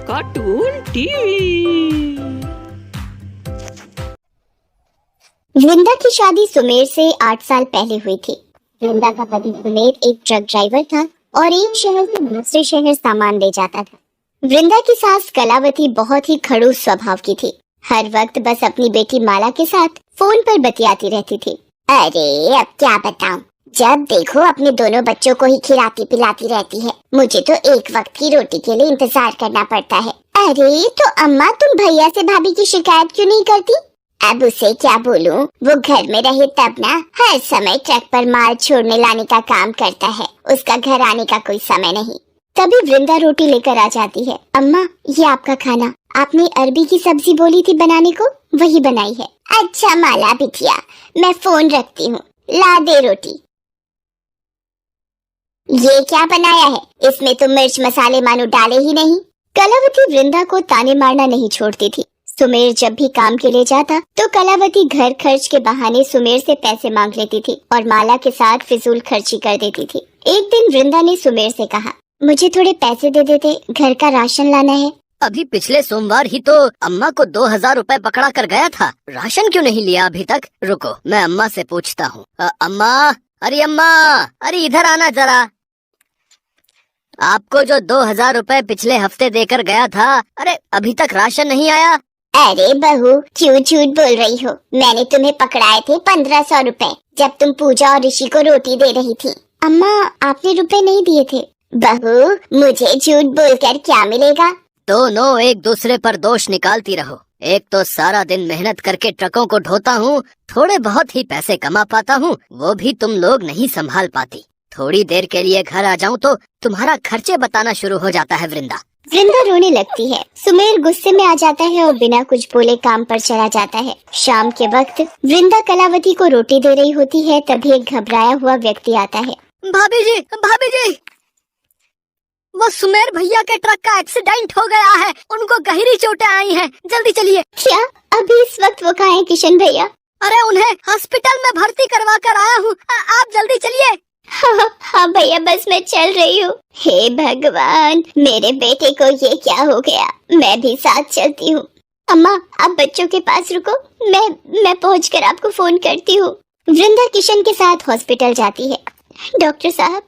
Cartoon TV. वृंदा की शादी सुमेर से 8 साल पहले हुई थी। वृंदा का पति सुमेर एक ट्रक ड्राइवर था और एक शहर से दूसरे शहर सामान ले जाता था। वृंदा की सास कलावती बहुत ही खड़ूस स्वभाव की थी। हर वक्त बस अपनी बेटी माला के साथ फोन पर बतियाती रहती थी। अरे अब क्या बताऊं, जब देखो अपने दोनों बच्चों को ही खिलाती पिलाती रहती है। मुझे तो एक वक्त की रोटी के लिए इंतजार करना पड़ता है। अरे तो अम्मा, तुम भैया से भाभी की शिकायत क्यों नहीं करती? अब उसे क्या बोलूं, वो घर में रहे तब ना हर समय ट्रक पर माल छोड़ने लाने का काम करता है। उसका घर आने का कोई समय नहीं। तभी वृंदा रोटी लेकर आ जाती है। अम्मा, ये आपका खाना। आपने अरबी की सब्जी बोली थी बनाने को, वही बनाई है। अच्छा माला बिटिया, मैं फोन रखती हूँ, ला दे रोटी। ये क्या बनाया है? इसमें तो मिर्च मसाले मानो डाले ही नहीं। कलावती वृंदा को ताने मारना नहीं छोड़ती थी। सुमेर जब भी काम के लिए जाता तो कलावती घर खर्च के बहाने सुमेर से पैसे मांग लेती थी और माला के साथ फिजूल खर्ची कर देती थी। एक दिन वृंदा ने सुमेर से कहा, मुझे थोड़े पैसे दे देते, घर का राशन लाना है। अभी पिछले सोमवार ही तो अम्मा को 2000 रुपए पकड़ा कर गया था। राशन क्यों नहीं लिया अभी तक? रुको, मैं अम्मा से पूछता हूँ। अम्मा, अरे इधर आना जरा। आपको जो 2000 रुपए पिछले हफ्ते देकर गया था, अरे अभी तक राशन नहीं आया? अरे बहू, क्यों झूठ बोल रही हो? मैंने तुम्हें पकड़ाए थे 1500 रुपए, जब तुम पूजा और ऋषि को रोटी दे रही थी। अम्मा, आपने रुपए नहीं दिए थे। बहू, मुझे झूठ बोलकर क्या मिलेगा? दोनों एक दूसरे पर दोष निकालती रहो। एक तो सारा दिन मेहनत करके ट्रकों को ढोता हूँ, थोड़े बहुत ही पैसे कमा पाता हूँ, वो भी तुम लोग नहीं संभाल पाती। थोड़ी देर के लिए घर आ जाऊं तो तुम्हारा खर्चे बताना शुरू हो जाता है। वृंदा रोने लगती है। सुमेर गुस्से में आ जाता है और बिना कुछ बोले काम पर चला जाता है। शाम के वक्त वृंदा कलावती को रोटी दे रही होती है, तभी एक घबराया हुआ व्यक्ति आता है। भाभी जी, वो सुमेर भैया के ट्रक का एक्सीडेंट हो गया है, उनको गहरी चोटें आई हैं, जल्दी चलिए। क्या अभी इस वक्त वो कहाँ है किशन भैया? अरे उन्हें हॉस्पिटल में भर्ती करवा कर आया हूँ, आप जल्दी चलिए। हाँ भैया, बस मैं चल रही हूँ। हे भगवान, मेरे बेटे को ये क्या हो गया? मैं भी साथ चलती हूँ। अम्मा, आप बच्चों के पास रुको, मैं पहुँचकर आपको फोन करती हूँ। वृंदा किशन के साथ हॉस्पिटल जाती है। डॉक्टर साहब,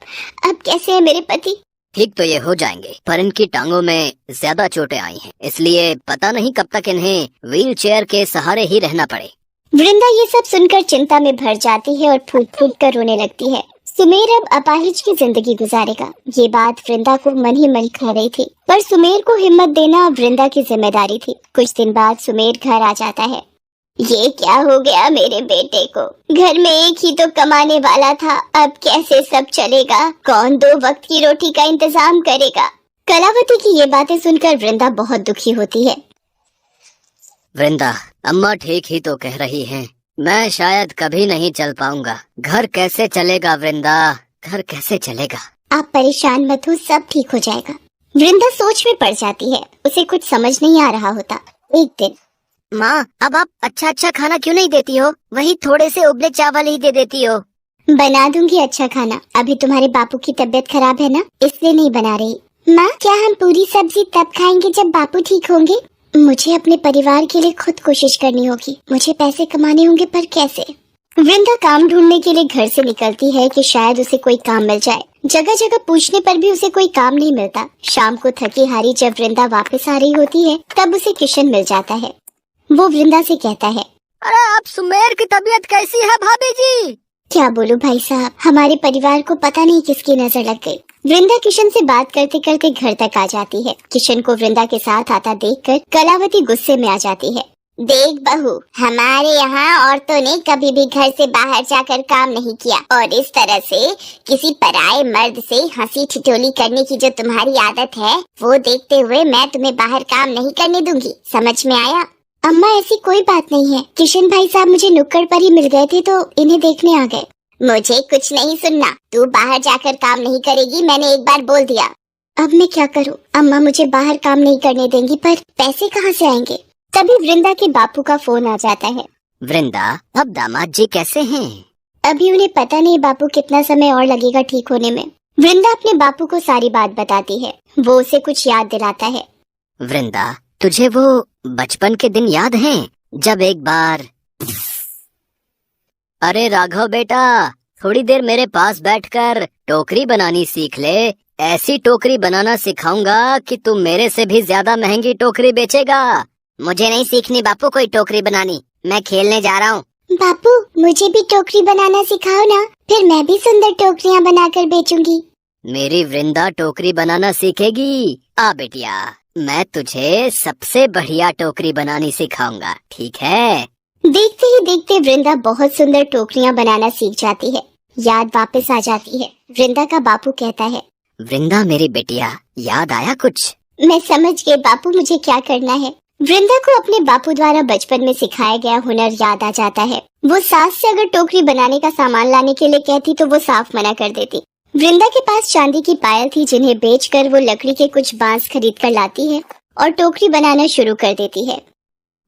अब कैसे है मेरे पति? ठीक तो ये हो जाएंगे, पर इनकी टांगों में ज्यादा चोटें आई हैं, इसलिए पता नहीं कब तक इन्हें व्हील चेयर के सहारे ही रहना पड़े। वृंदा ये सब सुनकर चिंता में भर जाती है और फूट फूट कर रोने लगती है। सुमेर अब अपाहिज की जिंदगी गुजारेगा, ये बात वृंदा को मन ही मन खा रही थी, पर सुमेर को हिम्मत देना वृंदा की जिम्मेदारी थी। कुछ दिन बाद सुमेर घर आ जाता है। ये क्या हो गया मेरे बेटे को? घर में एक ही तो कमाने वाला था, अब कैसे सब चलेगा? कौन 2 वक्त की रोटी का इंतजाम करेगा? कलावती की ये बातें सुनकर वृंदा बहुत दुखी होती है। वृंदा, अम्मा ठीक ही तो कह रही हैं, मैं शायद कभी नहीं चल पाऊंगा। घर कैसे चलेगा वृंदा, घर कैसे चलेगा? आप परेशान मत हो, सब ठीक हो जाएगा। वृंदा सोच में पड़ जाती है, उसे कुछ समझ नहीं आ रहा होता। एक दिन, माँ, अब आप अच्छा खाना क्यों नहीं देती हो? वही थोड़े से उबले चावल ही दे देती हो। बना दूंगी अच्छा खाना, अभी तुम्हारे बापू की तबीयत खराब है ना, इसलिए नहीं बना रही। माँ, क्या हम पूरी सब्जी तब खाएंगे जब बापू ठीक होंगे? मुझे अपने परिवार के लिए खुद कोशिश करनी होगी, मुझे पैसे कमाने होंगे, पर कैसे? वृंदा काम ढूंढने के लिए घर से निकलती है कि शायद उसे कोई काम मिल जाए। जगह जगह पूछने पर भी उसे कोई काम नहीं मिलता। शाम को थकी हारी जब वृंदा वापस आ रही होती है, तब उसे किशन मिल जाता है। वो वृंदा से कहता है, अरे आप सुमेर की तबीयत कैसी है भाभी जी? क्या बोलूं भाई साहब, हमारे परिवार को पता नहीं किसकी नजर लग गई। वृंदा किशन से बात करते करते घर तक आ जाती है। किशन को वृंदा के साथ आता देखकर कलावती गुस्से में आ जाती है। देख बहू, हमारे यहाँ औरतों ने कभी भी घर से बाहर जाकर काम नहीं किया, और इस तरह से किसी पराये मर्द से हंसी ठिठोली करने की जो तुम्हारी आदत है, वो देखते हुए मैं तुम्हें बाहर काम नहीं करने दूंगी। समझ में आया? अम्मा, ऐसी कोई बात नहीं है। किशन भाई साहब मुझे नुक्कड़ पर ही मिल गए थे तो इन्हें देखने आ गए। मुझे कुछ नहीं सुनना, तू बाहर जाकर काम नहीं करेगी, मैंने एक बार बोल दिया। अब मैं क्या करूं? अम्मा मुझे बाहर काम नहीं करने देंगी, पर पैसे कहाँ से आएंगे? तभी वृंदा के बापू का फोन आ जाता है। वृंदा, अब दामाद जी कैसे हैं? अभी उन्हें पता नहीं बापू कितना समय और लगेगा ठीक होने में। वृंदा अपने बापू को सारी बात बताती है। वो उसे कुछ याद दिलाता है। वृंदा, तुझे वो बचपन के दिन याद हैं जब एक बार... अरे राघव बेटा, थोड़ी देर मेरे पास बैठकर टोकरी बनानी सीख ले। ऐसी टोकरी बनाना सिखाऊंगा कि तू मेरे से भी ज्यादा महंगी टोकरी बेचेगा। मुझे नहीं सीखनी बापू कोई टोकरी बनानी, मैं खेलने जा रहा हूँ। बापू मुझे भी टोकरी बनाना सिखाओ ना, फिर मैं भी सुंदर टोकरियाँ बनाकर बेचूंगी। मेरी वृंदा टोकरी बनाना सीखेगी। आ बेटिया, मैं तुझे सबसे बढ़िया टोकरी बनानी सिखाऊंगा, ठीक है? देखते ही देखते वृंदा बहुत सुंदर टोकरियाँ बनाना सीख जाती है। याद वापस आ जाती है। वृंदा का बापू कहता है, वृंदा मेरी बेटिया, याद आया कुछ? मैं समझ गई बापू, मुझे क्या करना है। वृंदा को अपने बापू द्वारा बचपन में सिखाया गया हुनर याद आ जाता है। वो सास से अगर टोकरी बनाने का सामान लाने के लिए कहती तो वो साफ मना कर देती। वृंदा के पास चांदी की पायल थी, जिन्हें बेचकर वो लकड़ी के कुछ बांस खरीद कर लाती है और टोकरी बनाना शुरू कर देती है।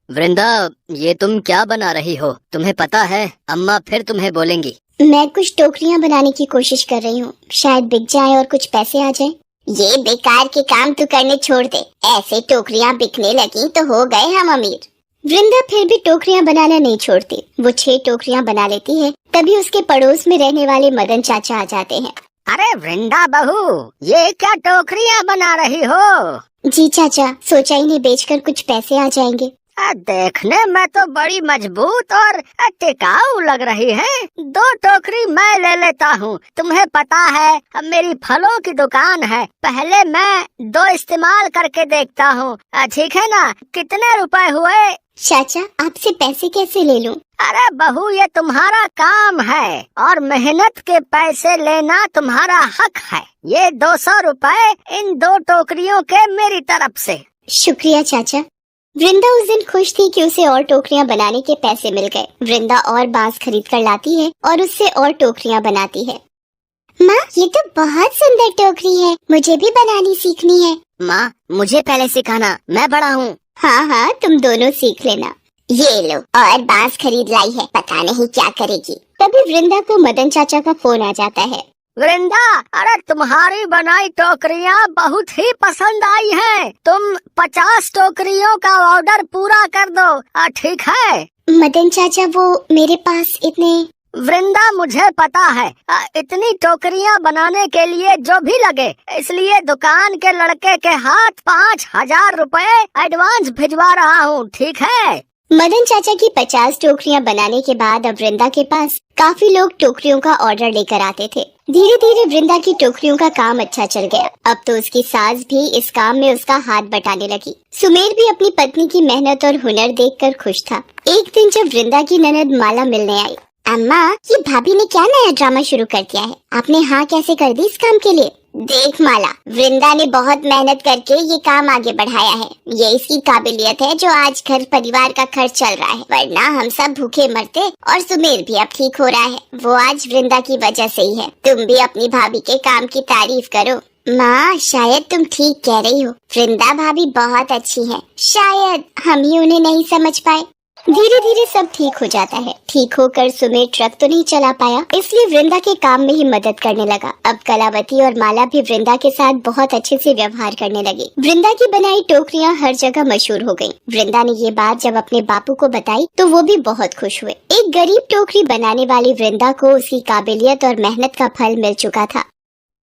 वृंदा, ये तुम क्या बना रही हो? तुम्हें पता है अम्मा फिर तुम्हें बोलेंगी। मैं कुछ टोकरियाँ बनाने की कोशिश कर रही हूँ, शायद बिक जाए और कुछ पैसे आ जाए। ये बेकार के काम तू करने छोड़ दे, ऐसे टोकरियाँ बिकने लगी तो हो गए हम अमीर। वृंदा फिर भी टोकरियाँ बनाना नहीं छोड़ती। वो 6 टोकरियाँ बना लेती है। तभी उसके पड़ोस में रहने वाले मदन चाचा आ जाते हैं। अरे वृंदा बहू, ये क्या टोकरियाँ बना रही हो? जी चाचा, सोचा इन्हें बेचकर कुछ पैसे आ जाएंगे। देखने में तो बड़ी मजबूत और टिकाऊ लग रही है। 2 टोकरी मैं ले लेता हूँ। तुम्हें पता है अब मेरी फलों की दुकान है, पहले मैं 2 इस्तेमाल करके देखता हूँ, ठीक है ना? कितने रुपए हुए? चाचा, आपसे पैसे कैसे ले लूं? अरे बहू, ये तुम्हारा काम है और मेहनत के पैसे लेना तुम्हारा हक है। ये 200 रुपए इन 2 टोकरियों के मेरी तरफ से। शुक्रिया चाचा। वृंदा उस दिन खुश थी कि उसे और टोकरियां बनाने के पैसे मिल गए। वृंदा और बांस खरीद कर लाती है और उससे और टोकरियां बनाती है। माँ, ये तो बहुत सुंदर टोकरी है, मुझे भी बनानी सीखनी है। माँ, मुझे पहले सिखाना, मैं बड़ा हूँ। हाँ हाँ, तुम दोनों सीख लेना। ये लो, और बांस खरीद लाई है, पता नहीं क्या करेगी। तभी वृंदा को मदन चाचा का फोन आ जाता है। वृंदा, अरे तुम्हारी बनाई टोकरियाँ बहुत ही पसंद आई हैं। तुम 50 टोकरियों का ऑर्डर पूरा कर दो, ठीक है? मदन चाचा, वो मेरे पास इतने... वृंदा, मुझे पता है इतनी टोकरियाँ बनाने के लिए जो भी लगे, इसलिए दुकान के लड़के के हाथ 5000 रुपए एडवांस भिजवा रहा हूँ, ठीक है? मदन चाचा की 50 टोकरियां बनाने के बाद अब वृंदा के पास काफी लोग टोकरियों का ऑर्डर लेकर आते थे। धीरे धीरे वृंदा की टोकरियों का काम अच्छा चल गया। अब तो उसकी सास भी इस काम में उसका हाथ बटाने लगी। सुमेर भी अपनी पत्नी की मेहनत और हुनर देखकर खुश था। एक दिन जब वृंदा की ननद माला मिलने आई, अम्मा, ये भाभी ने क्या नया ड्रामा शुरू कर दिया है? आपने हाँ कैसे कर दी इस काम के लिए? देख माला, वृंदा ने बहुत मेहनत करके ये काम आगे बढ़ाया है। ये इसकी काबिलियत है जो आज घर परिवार का खर्च चल रहा है, वरना हम सब भूखे मरते। और सुमेर भी अब ठीक हो रहा है, वो आज वृंदा की वजह से ही है। तुम भी अपनी भाभी के काम की तारीफ करो। माँ, शायद तुम ठीक कह रही हो, वृंदा भाभी बहुत अच्छी है, शायद हम ही उन्हें नहीं समझ पाए। धीरे धीरे सब ठीक हो जाता है। ठीक होकर सुमेर ट्रक तो नहीं चला पाया, इसलिए वृंदा के काम में ही मदद करने लगा। अब कलावती और माला भी वृंदा के साथ बहुत अच्छे से व्यवहार करने लगे। वृंदा की बनाई टोकरियां हर जगह मशहूर हो गयी। वृंदा ने ये बात जब अपने बापू को बताई तो वो भी बहुत खुश हुए। एक गरीब टोकरी बनाने वाली वृंदा को उसकी काबिलियत और मेहनत का फल मिल चुका था।